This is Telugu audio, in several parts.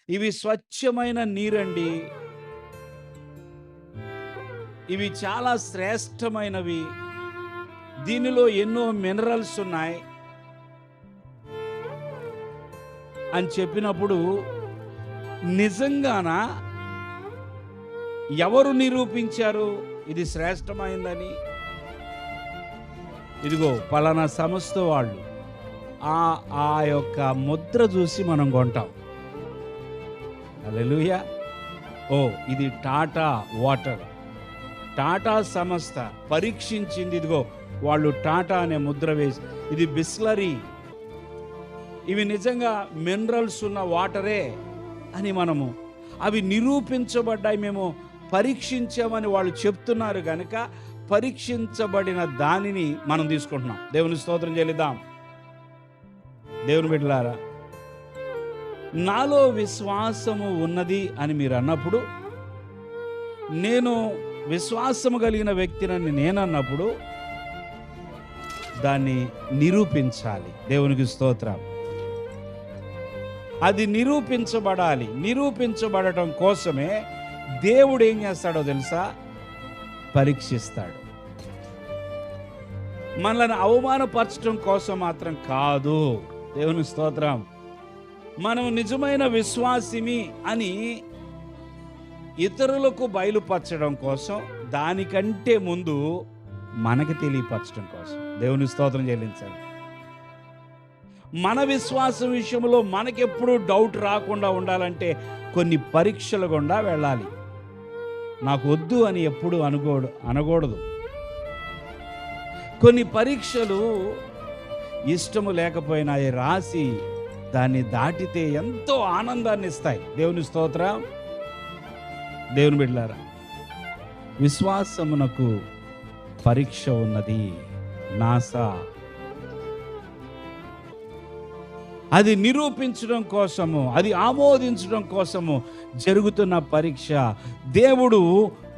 ఇవి స్వచ్ఛమైన నీరండి. ఇవి చాలా శ్రేష్టమైనవి. దీనిలో ఎన్నో మినరల్స్ ఉన్నాయి అని చెప్పినప్పుడు నిజంగానా? ఎవరు నిరూపించారు ఇది శ్రేష్టమైందని? ఇదిగో పలానా సంస్థ వాళ్ళు ఆ యొక్క ముద్ర చూసి మనం కొంటాం. హల్లెలూయా. ఇది టాటా వాటర్, టాటా సంస్థ పరీక్షించింది. ఇదిగో వాళ్ళు టాటా అనే ముద్ర వేసి, ఇది బిస్లరీ, ఇవి నిజంగా మినరల్స్ ఉన్న వాటరే అని మనము అవి నిరూపించబడ్డాయి, మేము పరీక్షించామని వాళ్ళు చెప్తున్నారు కనుక పరీక్షించబడిన దానిని మనం తీసుకుంటున్నాం. దేవుని స్తోత్రం చెల్లిద్దాం. దేవుని బిడ్డలారా, నాలో విశ్వాసము ఉన్నది అని మీరు అన్నప్పుడు, నేను విశ్వాసము కలిగిన వ్యక్తిని నేనన్నప్పుడు దాన్ని నిరూపించాలి. దేవునికి స్తోత్రం. అది నిరూపించబడాలి. నిరూపించబడటం కోసమే దేవుడు ఏం చేస్తాడో తెలుసా? పరీక్షిస్తాడు. మనల్ని అవమానపరచడం కోసం మాత్రం కాదు. దేవుని స్తోత్రం. మనం నిజమైన విశ్వాసిమి అని ఇతరులకు బయలుపరచడం కోసం, దానికంటే ముందు మనకి తెలియపరచడం కోసం. దేవుని స్తోత్రం చెల్లించాలి. మన విశ్వాసం విషయంలో మనకెప్పుడు డౌట్ రాకుండా ఉండాలంటే కొన్ని పరీక్షలు గుండా వెళ్ళాలి. నాకు వద్దు అని ఎప్పుడు అనకూడదు. కొన్ని పరీక్షలు ఇష్టము లేకపోయినా రాసి దాన్ని దాటితే ఎంతో ఆనందాన్ని ఇస్తాయి. దేవుని స్తోత్రం. దేవుని బిడ్డలారా, విశ్వాసమునకు పరీక్ష ఉన్నది. నాసా అది నిరూపించడం కోసము, అది ఆమోదించడం కోసము జరుగుతున్న పరీక్ష. దేవుడు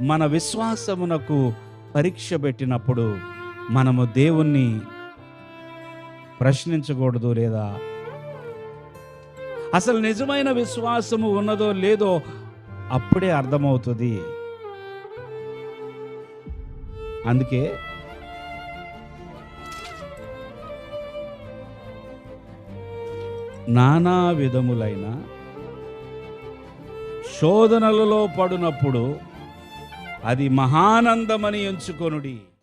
మన విశ్వాసమునకు పరీక్ష పెట్టినప్పుడు మనము దేవుణ్ణి ప్రశ్నించకూడదు, లేదా అసలు నిజమైన విశ్వాసము ఉన్నదో లేదో అప్పుడే అర్థమవుతుంది. అందుకే నానా విధములైన శోధనలలో పడినప్పుడు అది మహానందమని ఎంచుకొనుడి.